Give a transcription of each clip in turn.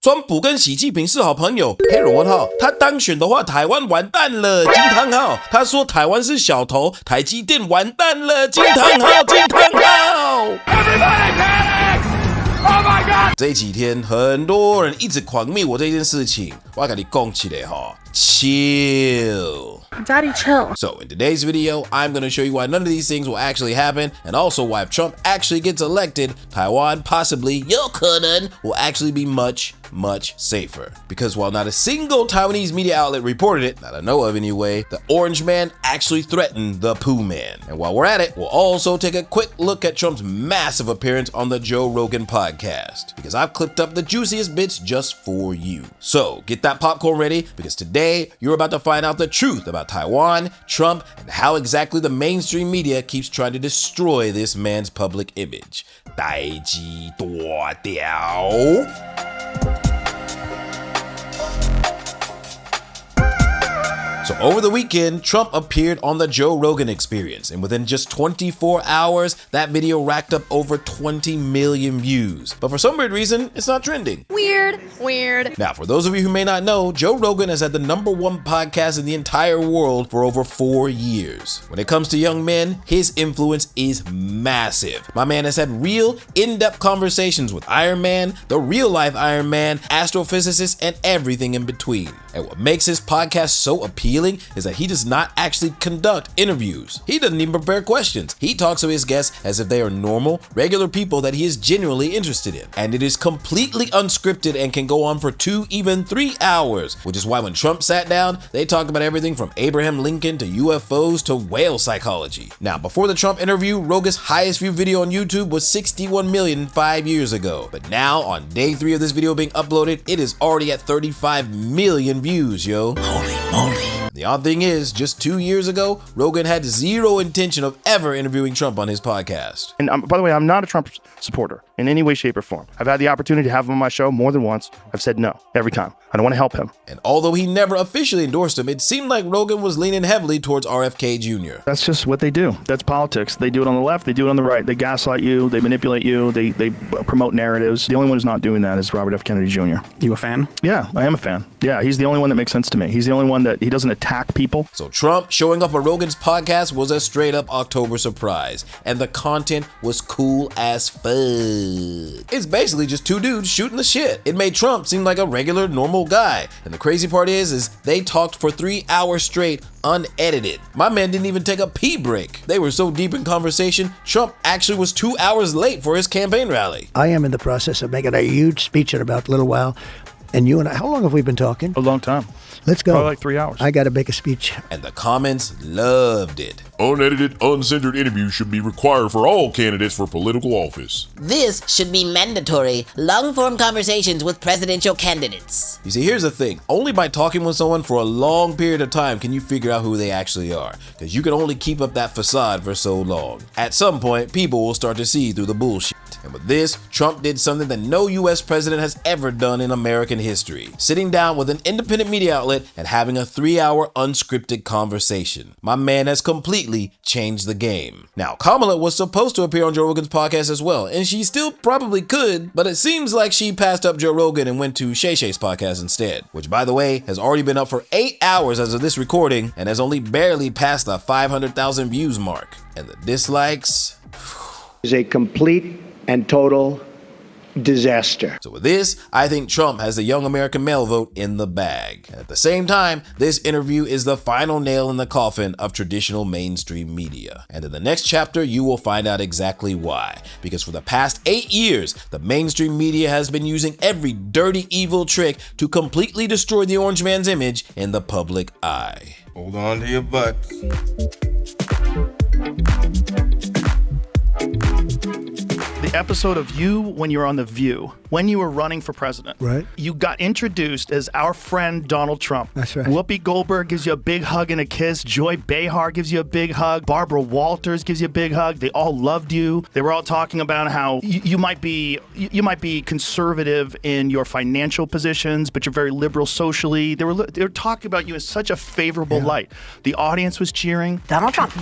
川普跟习近平是好朋友，黑人问号，他当选的话，台湾完蛋了，惊叹号。他说台湾是小头，台积电完蛋了，惊叹号，惊叹号。Everybody panic! Oh my God! 这几天很多人一直狂密我这件事情，我要跟你讲起来哈。Chill. Daddy, chill. So in today's video, I'm going to show you why none of these things will actually happen, and also why if Trump actually gets elected, Taiwan possibly, 有可能, will actually be much safer. Because while not a single Taiwanese media outlet reported it, that I know of anyway, the Orange Man actually threatened the Pooh Man. And while we're at it, we'll also take a quick look at Trump's massive appearance on the Joe Rogan podcast, because I've clipped up the juiciest bits just for you. So get that popcorn ready, because today you're about to find out the truth about Taiwan, Trump, and how exactly the mainstream media keeps trying to destroy this man's public image. 代志大条。So over the weekend, Trump appeared on the Joe Rogan Experience, and within just 24 hours, that video racked up over 20 million views. But for some weird reason, it's not trending. Weird. Now, for those of you who may not know, Joe Rogan has had the #1 podcast in the entire world for over 4 years. When it comes to young men, his influence is massive. My man has had real, in-depth conversations with Iron Man, the real-life Iron Man, astrophysicists, and everything in between. And what makes his podcast so appealing is that he does not actually conduct interviews. He doesn't even prepare questions. He talks to his guests as if they are normal, regular people that he is genuinely interested in. And it is completely unscripted and can go on for 2, even 3 hours, which is why when Trump sat down, they talked about everything from Abraham Lincoln to UFOs to whale psychology. Now, before the Trump interview, Rogan's highest viewed video on YouTube was 61 million 5 years ago. But now, on day 3 of this video being uploaded, it is already at 35 million views, yo. Holy moly. The odd thing is, just 2 years ago, Rogan had zero intention of ever interviewing Trump on his podcast. And by the way, I'm not a Trump supporter in any way, shape, or form. I've had the opportunity to have him on my show more than once. I've said no every time. I don't want to help him. And although he never officially endorsed him, it seemed like Rogan was leaning heavily towards RFK Jr. That's just what they do. That's politics. They do it on the left. They do it on the right. They gaslight you. They manipulate you. They promote narratives. The only one who's not doing that is Robert F. Kennedy Jr. You a fan? Yeah, I am a fan. Yeah, he's the only one that makes sense to me. He's the only one that he doesn't attack people. So Trump showing up on Rogan's podcast was a straight up October surprise, and the content was cool as fuck. It's basically just 2 dudes shooting the shit. It made Trump seem like a regular, normal guy. And the crazy part is they talked for 3 hours straight, unedited. My man didn't even take a pee break. They were so deep in conversation, Trump actually was 2 hours late for his campaign rally. I am in the process of making a huge speech in about a little while. And you and I, how long have we been talking? A long time. Let's go. Probably like 3 hours. I got to make a speech. And the comments loved it. Unedited, uncensored interviews should be required for all candidates for political office. This should be mandatory. Long-form conversations with presidential candidates. You see, here's the thing. Only by talking with someone for a long period of time can you figure out who they actually are. Because you can only keep up that facade for so long. At some point, people will start to see through the bullshit. And with this, Trump did something that no US president has ever done in American history. Sitting down with an independent media outlet and having a 3-hour unscripted conversation. My man has completely changed the game. Now, Kamala was supposed to appear on Joe Rogan's podcast as well, and she still probably could, but it seems like she passed up Joe Rogan and went to Shay Shay's podcast instead, which, by the way, has already been up for 8 hours as of this recording and has only barely passed the 500,000 views mark. And the dislikes is a complete and total disaster. So with this, I think Trump has the young American male vote in the bag. And at the same time, this interview is the final nail in the coffin of traditional mainstream media. And in the next chapter, you will find out exactly why. Because for the past 8 years, the mainstream media has been using every dirty, evil trick to completely destroy the Orange Man's image in the public eye. Hold on to your butts. The episode of you when you were on The View, when you were running for president. Right. You got introduced as our friend Donald Trump. That's right. Whoopi Goldberg gives you a big hug and a kiss. Joy Behar gives you a big hug. Barbara Walters gives you a big hug. They all loved you. They were all talking about how you might be conservative in your financial positions, but you're very liberal socially. They were talking about you in such a favorable light. The audience was cheering. Donald Trump.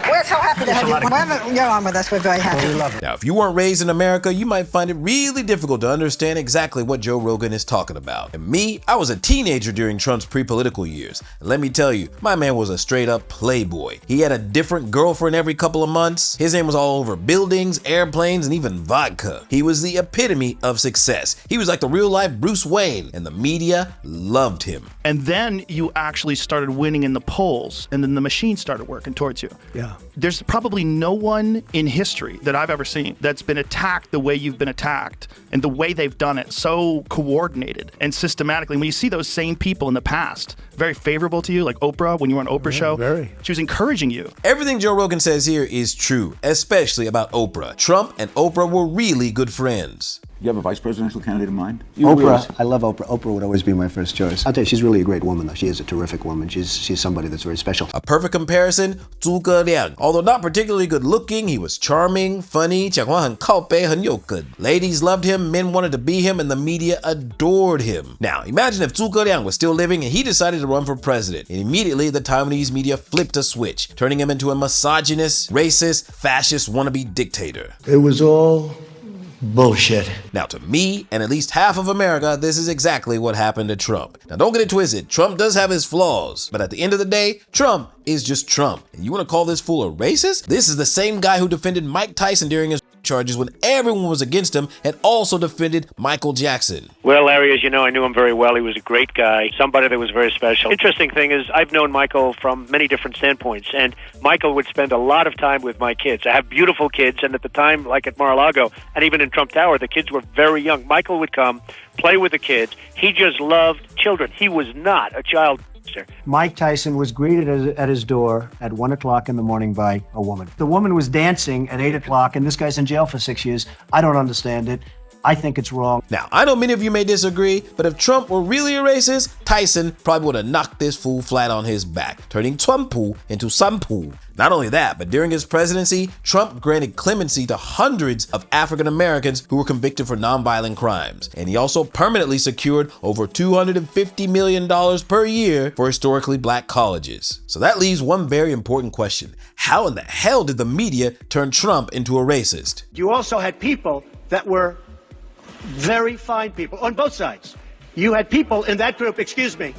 Where's so happy to have you. Whenever you're on with us, we're very happy. We love it. Now, if you weren't raised in America, you might find it really difficult to understand exactly what Joe Rogan is talking about. And me, I was a teenager during Trump's pre-political years. And let me tell you, my man was a straight up playboy. He had a different girlfriend every couple of months. His name was all over buildings, airplanes, and even vodka. He was the epitome of success. He was like the real life Bruce Wayne, and the media loved him. And then you actually started winning in the polls, and then the machine started working towards you. Yeah. There's probably no one in history that I've ever seen that's been attacked the way you've been attacked, and the way they've done it so coordinated and systematically. When you see those same people in the past, very favorable to you, like Oprah, when you were on Oprah's show, very. She was encouraging you. Everything Joe Rogan says here is true, especially about Oprah. Trump and Oprah were really good friends. You have a vice presidential candidate in mind? Oprah, I love Oprah. Oprah would always be my first choice. I'll tell you, she's really a great woman, though. She is a terrific woman. She's somebody that's very special. A perfect comparison, 诸葛亮. Although not particularly good looking, he was charming, funny, 讲话很靠北，很有梗. Ladies loved him, men wanted to be him, and the media adored him. Now, imagine if 诸葛亮 was still living and he decided to run for president. And immediately, the Taiwanese media flipped a switch, turning him into a misogynist, racist, fascist wannabe dictator. It was all bullshit. Now, to me, and at least half of America, this is exactly what happened to Trump. Now, don't get it twisted. Trump does have his flaws, but at the end of the day, Trump is just Trump. And you want to call this fool a racist? This is the same guy who defended Mike Tyson during his charges when everyone was against him, and also defended Michael Jackson. Well, Larry, as you know, I knew him very well. He was a great guy, somebody that was very special. Interesting thing is, I've known Michael from many different standpoints, and Michael would spend a lot of time with my kids. I have beautiful kids, and at the time, like at Mar-a-Lago, and even in Trump Tower, the kids were very young. Michael would come, play with the kids. He just loved children. He was not a child. Mike Tyson was greeted at his door at 1 o'clock in the morning by a woman. The woman was dancing at 8 o'clock, and this guy's in jail for 6 years. I don't understand it. I think it's wrong. Now, I know many of you may disagree, but if Trump were really a racist, Tyson probably would have knocked this fool flat on his back, turning Twampu into Sampu. Not only that, but during his presidency, Trump granted clemency to hundreds of African Americans who were convicted for nonviolent crimes. And he also permanently secured over $250 million per year for historically black colleges. So that leaves one very important question. How in the hell did the media turn Trump into a racist? You also had people that were very fine people on both sides. You had people in that group, excuse me,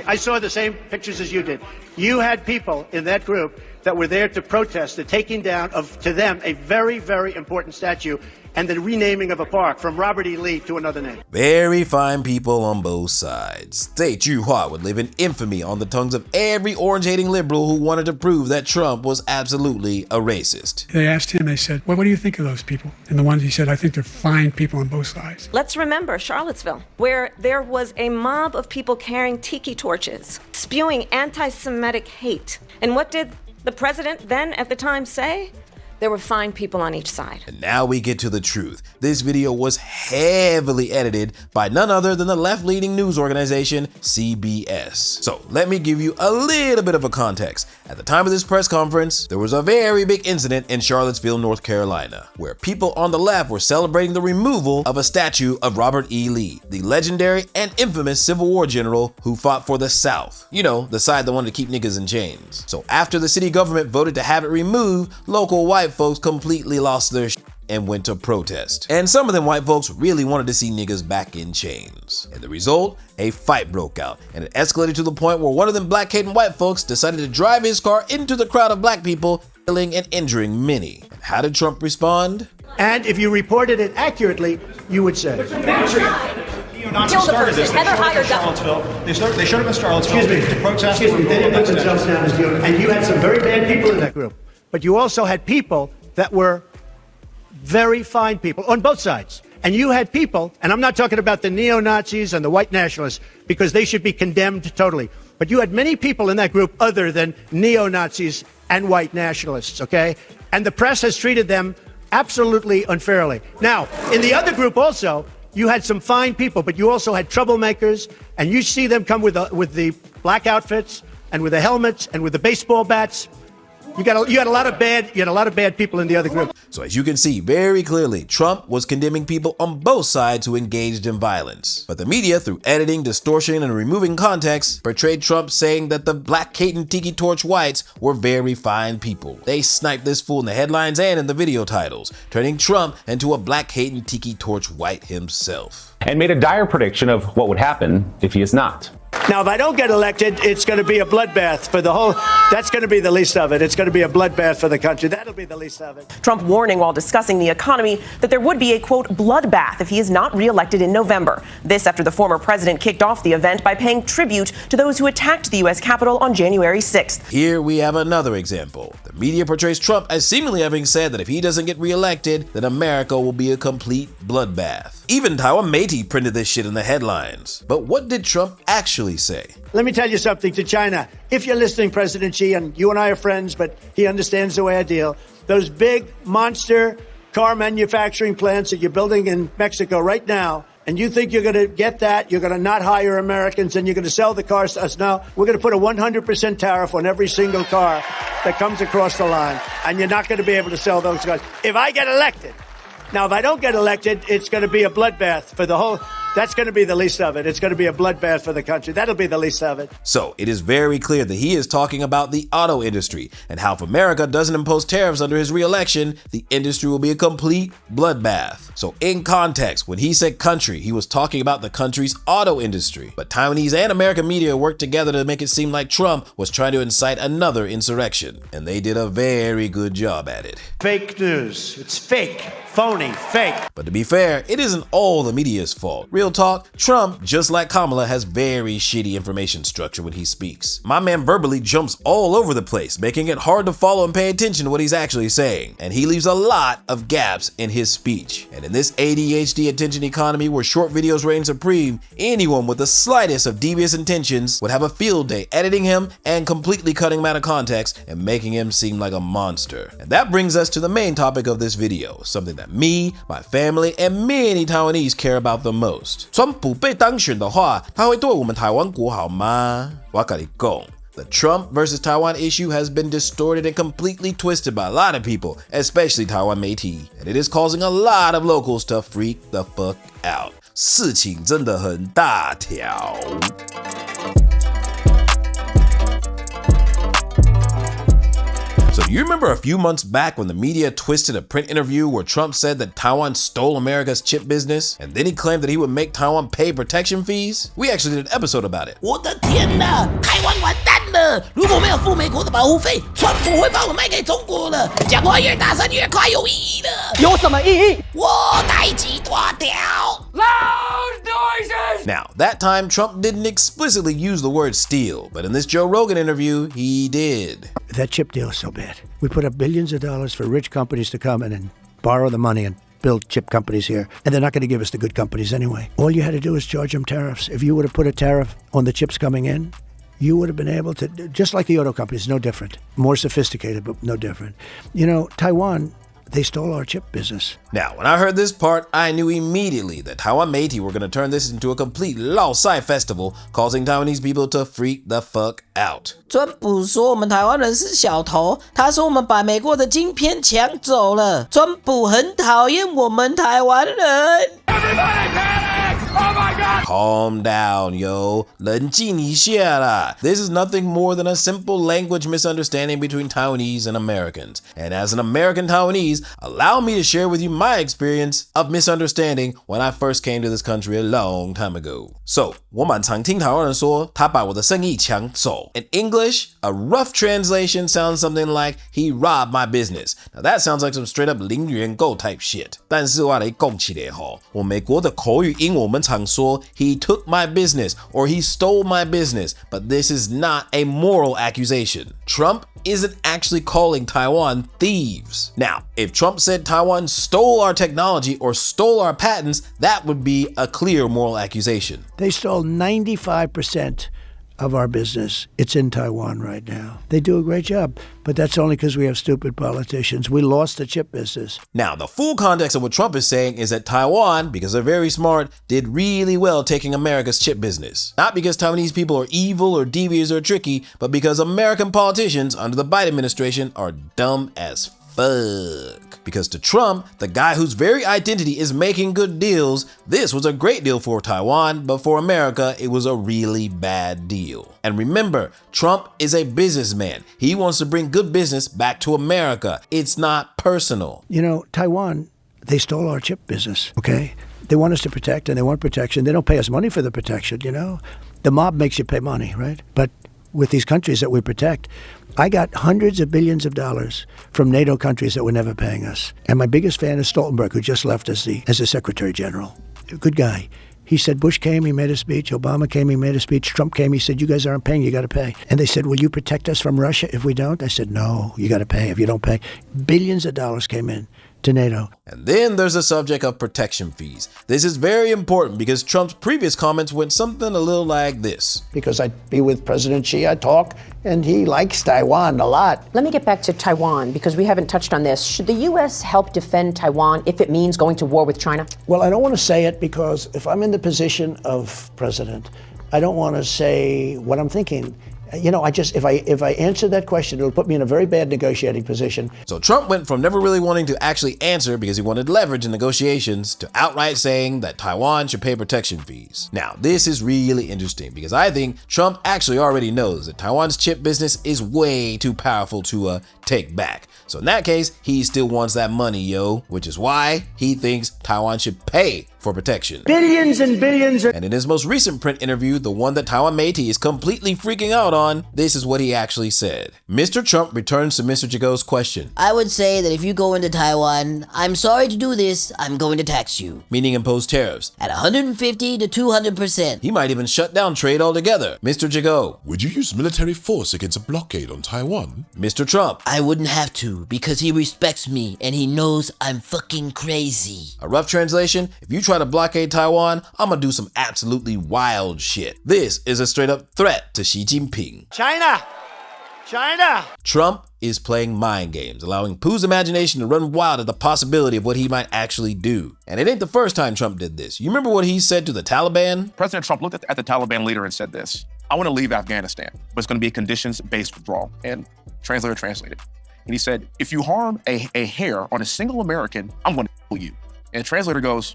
I saw the same pictures as you did. You had people in that group that were there to protest the taking down of, to them, a very, very important statue and the renaming of a park from Robert E. Lee to another name. Very fine people on both sides. 这句话 would live in infamy on the tongues of every orange-hating liberal who wanted to prove that Trump was absolutely a racist. They asked him, they said, well, what do you think of those people? And the ones he said, I think they're fine people on both sides. Let's remember Charlottesville, where there was a mob of people carrying tiki torches, spewing anti-Semitic hate. And what did the president then at the time say? There were fine people on each side. And now we get to the truth. This video was heavily edited by none other than the left-leaning news organization, CBS. So let me give you a little bit of a context. At the time of this press conference, there was a very big incident in Charlottesville, North Carolina, where people on the left were celebrating the removal of a statue of Robert E. Lee, the legendary and infamous Civil War general who fought for the South. You know, the side that wanted to keep niggas in chains. So after the city government voted to have it removed, local white folks completely lost their shit and went to protest. And some of them white folks really wanted to see niggas back in chains. And the result, a fight broke out, and it escalated to the point where one of them black-hating white folks decided to drive his car into the crowd of black people, killing and injuring many. And how did Trump respond? And if you reported it accurately, you would say. Neo-Nazis started this. They showed up in Charlottesville. They showed up in Charlottesville to protest. Excuse me, they didn't put themselves down as neo-Nazis. And you had some very bad people in that group. But you also had people that were very fine people on both sides. And you had people, and I'm not talking about the neo-Nazis and the white nationalists, because they should be condemned totally. But you had many people in that group other than neo-Nazis and white nationalists, okay? And the press has treated them absolutely unfairly. Now, in the other group also, you had some fine people, but you also had troublemakers, and you see them come with the black outfits and with the helmets and with the baseball bats. You had a lot of bad people in the other group. So as you can see very clearly, Trump was condemning people on both sides who engaged in violence. But the media, through editing, distortion, and removing context, portrayed Trump saying that the black Kate and Tiki Torch whites were very fine people. They sniped this fool in the headlines and in the video titles, turning Trump into a black Kate and Tiki Torch white himself. And made a dire prediction of what would happen if he is not. Now, if I don't get elected, it's going to be a bloodbath for the whole. That's going to be the least of it. It's going to be a bloodbath for the country. That'll be the least of it. Trump warning while discussing the economy that there would be a, quote, bloodbath if he is not reelected in November. This after the former president kicked off the event by paying tribute to those who attacked the U.S. Capitol on January 6th. Here we have another example. The media portrays Trump as seemingly having said that if he doesn't get reelected, then America will be a complete bloodbath. Even Taiwan Métis printed this shit in the headlines. But what did Trump actually say? Let me tell you something to China. If you're listening, President Xi, and you and I are friends, but he understands the way I deal, those big monster car manufacturing plants that you're building in Mexico right now, and you think you're going to get that, you're going to not hire Americans, and you're going to sell the cars to us. No, we're going to put a 100% tariff on every single car that comes across the line, and you're not going to be able to sell those cars. If I get elected, now if I don't get elected, it's going to be a bloodbath for the whole. That's going to be the least of it. It's going to be a bloodbath for the country. That'll be the least of it. So it is very clear that he is talking about the auto industry and how if America doesn't impose tariffs under his re-election, the industry will be a complete bloodbath. So in context, when he said country, he was talking about the country's auto industry. But Taiwanese and American media worked together to make it seem like Trump was trying to incite another insurrection. And they did a very good job at it. Fake news. It's fake. Phony. Fake. But to be fair, it isn't all the media's fault. Real talk, Trump, just like Kamala, has very shitty information structure when he speaks. My man verbally jumps all over the place, making it hard to follow and pay attention to what he's actually saying. And he leaves a lot of gaps in his speech. And in this ADHD attention economy where short videos reign supreme, anyone with the slightest of devious intentions would have a field day editing him and completely cutting him out of context and making him seem like a monster. And that brings us to the main topic of this video, something that me, my family, and many Taiwanese care about the most. 川普被当选的话，他会对我们台湾国好吗？我跟你讲。The Trump versus Taiwan issue has been distorted and completely twisted by a lot of people, especially Taiwan Métis, and it is causing a lot of locals to freak the fuck out. 事情真的很大条。So do you remember a few months back when the media twisted a print interview where Trump said that Taiwan stole America's chip business, and then he claimed that he would make Taiwan pay protection fees? We actually did an episode about it. 我的天哪，台湾完蛋了！如果没有付美国的保护费，川普会把我卖给中国了。讲话越大声越快有意义的。有什么意义？我代志大条。Loud noises! Now, that time Trump didn't explicitly use the word steal, but in this Joe Rogan interview, he did. That chip deal is so bad. We put up billions of dollars for rich companies to come in and borrow the money and build chip companies here. And they're not going to give us the good companies anyway. All you had to do is charge them tariffs. If you would have put a tariff on the chips coming in, you would have been able to, just like the auto companies, no different. More sophisticated, but no different. You know, Taiwan, they stole our chip business. Now, when I heard this part, I knew immediately that Taiwan Métis were going to turn this into a complete Lao Sai festival, causing Taiwanese people to freak the fuck out. 川普说我们台湾人是小头，他说我们把美国的晶片抢走了。川普很讨厌我们台湾人。Oh my God! Calm down, yo. 冷静一下啦. This is nothing more than a simple language misunderstanding between Taiwanese and Americans. And as an American Taiwanese, allow me to share with you my experience of misunderstanding when I first came to this country a long time ago. So, 我蛮常听台湾人说他把我的生意抢走. In English, a rough translation sounds something like he robbed my business. Now that sounds like some straight up 零元购 type shit. 但是我来讲起来吼，我美国的口语英文我们常说 he took my business or he stole my business, but this is not a moral accusation. Trump isn't actually calling Taiwan thieves. Now, if Trump said Taiwan stole our technology or stole our patents, that would be a clear moral accusation. They stole 95% of our business, it's in Taiwan right now. They do a great job, but that's only because we have stupid politicians. We lost the chip business. Now, the full context of what Trump is saying is that Taiwan, because they're very smart, did really well taking America's chip business. Not because Taiwanese people are evil or devious or tricky, but because American politicians under the Biden administration are dumb as fuck. Because to Trump, the guy whose very identity is making good deals, this was a great deal for Taiwan, but for America, it was a really bad deal. And remember, Trump is a businessman. He wants to bring good business back to America. It's not personal. You know, Taiwan, they stole our chip business, okay? They want us to protect and they want protection. They don't pay us money for the protection, you know? The mob makes you pay money, right? But with these countries that we protect, I got hundreds of billions of dollars from NATO countries that were never paying us. And my biggest fan is Stoltenberg, who just left as the Secretary General. A good guy. He said, Bush came, he made a speech. Obama came, he made a speech. Trump came, he said, you guys aren't paying, you got to pay. And they said, will you protect us from Russia if we don't? I said, no, you got to pay if you don't pay. Billions of dollars came in to NATO. And then there's the subject of protection fees. This is very important because Trump's previous comments went something a little like this. Because I'd be with President Xi, I'd talk, and he likes Taiwan a lot. Let me get back to Taiwan, because we haven't touched on this. Should the U.S. help defend Taiwan if it means going to war with China? Well, I don't want to say it because if I'm in the position of president, I don't want to say what I'm thinking. You know, if I answer that question, it'll put me in a very bad negotiating position. So Trump went from never really wanting to actually answer because he wanted leverage in negotiations to outright saying that Taiwan should pay protection fees. Now, this is really interesting because I think Trump actually already knows that Taiwan's chip business is way too powerful to take back. So in that case, he still wants that money, yo, which is why he thinks Taiwan should pay for protection. Billions and billions. And in his most recent print interview, the one that Taiwan Métis is completely freaking out on, this is what he actually said. Mr. Trump returns to Mr. Jago's question. I would say that if you go into Taiwan, I'm sorry to do this, I'm going to tax you. Meaning impose tariffs. At 150 to 200%. He might even shut down trade altogether. Mr. Jago. Would you use military force against a blockade on Taiwan? Mr. Trump. I wouldn't have to because he respects me and he knows I'm fucking crazy. A rough translation, if you try to blockade Taiwan, I'm gonna do some absolutely wild shit. This is a straight up threat to Xi Jinping. China! Trump is playing mind games, allowing Pooh's imagination to run wild at the possibility of what he might actually do. And it ain't the first time Trump did this. You remember what he said to the Taliban? President Trump looked at the Taliban leader and said this: I want to leave Afghanistan, but it's going to be a conditions-based withdrawal. And translator translated. And he said, if you harm a hair on a single American, I'm going to kill you. And the translator goes,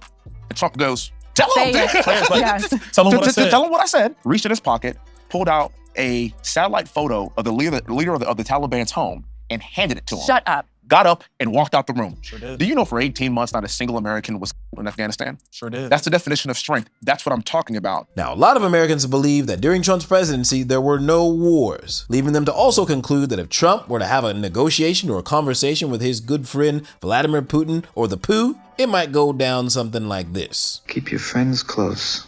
and Trump goes, tell him. Yes. Tell him what I said. Reached in his pocket, pulled out a satellite photo of the leader of the Taliban's home and handed it to him. Shut up. Got up and walked out the room. Sure did. Do you know for 18 months, not a single American was in Afghanistan? Sure did. That's the definition of strength. That's what I'm talking about. Now, a lot of Americans believe that during Trump's presidency, there were no wars, leaving them to also conclude that if Trump were to have a negotiation or a conversation with his good friend Vladimir Putin or the Pooh, it might go down something like this. Keep your friends close,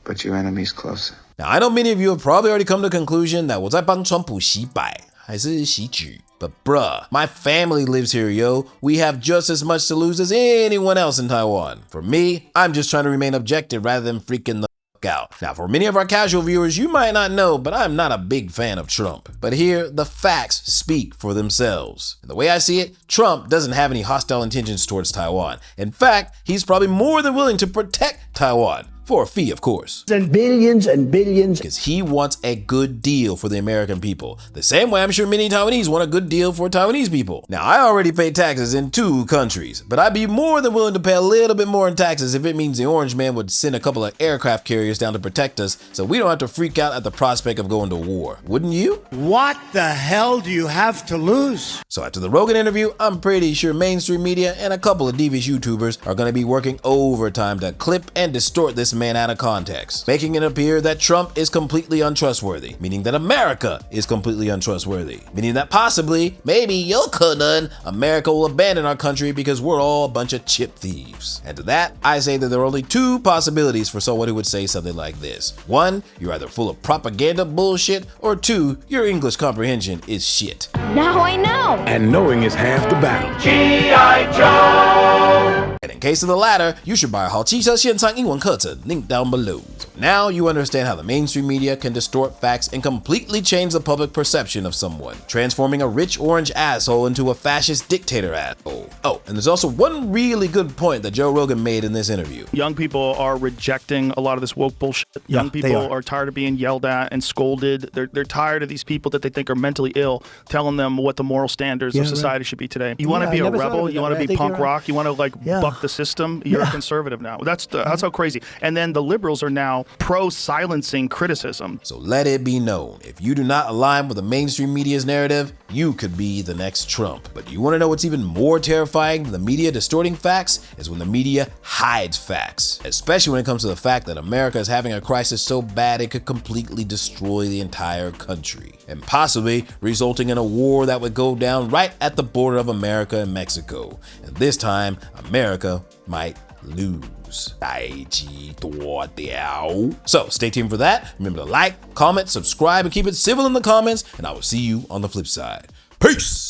but your enemies closer. Now, I know many of you have probably already come to the conclusion that 我在帮川普洗白还是洗举. But bruh, my family lives here, yo. We have just as much to lose as anyone else in Taiwan. For me, I'm just trying to remain objective rather than freaking the fuck out. Now, for many of our casual viewers, you might not know, but I'm not a big fan of Trump. But here, the facts speak for themselves. And the way I see it, Trump doesn't have any hostile intentions towards Taiwan. In fact, he's probably more than willing to protect Taiwan. For a fee, of course. And billions and billions. Because he wants a good deal for the American people. The same way I'm sure many Taiwanese want a good deal for Taiwanese people. Now, I already pay taxes in 2 countries, but I'd be more than willing to pay a little bit more in taxes if it means the Orange Man would send a couple of aircraft carriers down to protect us so we don't have to freak out at the prospect of going to war. Wouldn't you? What the hell do you have to lose? So after the Rogan interview, I'm pretty sure mainstream media and a couple of devious YouTubers are going to be working overtime to clip and distort this man out of context, making it appear that Trump is completely untrustworthy, meaning that America is completely untrustworthy, meaning that possibly, maybe, America will abandon our country because we're all a bunch of chip thieves. And to that, I say that there are only 2 possibilities for someone who would say something like this. 1, you're either full of propaganda bullshit, or 2, your English comprehension is shit. Now I know. And knowing is half the battle. G.I. Joe! And in case of the latter, you should buy 好汽车线上英文课程 link down below. So now you understand how the mainstream media can distort facts and completely change the public perception of someone, transforming a rich orange asshole into a fascist dictator asshole. Oh, and there's also one really good point that Joe Rogan made in this interview. Young people are rejecting a lot of this woke bullshit. Young people are tired of being yelled at and scolded. They're tired of these people that they think are mentally ill telling them what the moral standards of society should be today. You want to be a rebel? You want to be punk rock? You want to buck the system? You're a conservative now. That's how crazy. And then the liberals are now pro-silencing criticism. So let it be known, if you do not align with the mainstream media's narrative, you could be the next Trump. But you want to know what's even more terrifying than the media distorting facts is when the media hides facts, especially when it comes to the fact that America is having a crisis so bad it could completely destroy the entire country, and possibly resulting in a war that would go down right at the border of America and Mexico. And this time, America might lose. So stay tuned for that. Remember to like, comment, subscribe, and keep it civil in the comments, and I will see you on the flip side. Peace!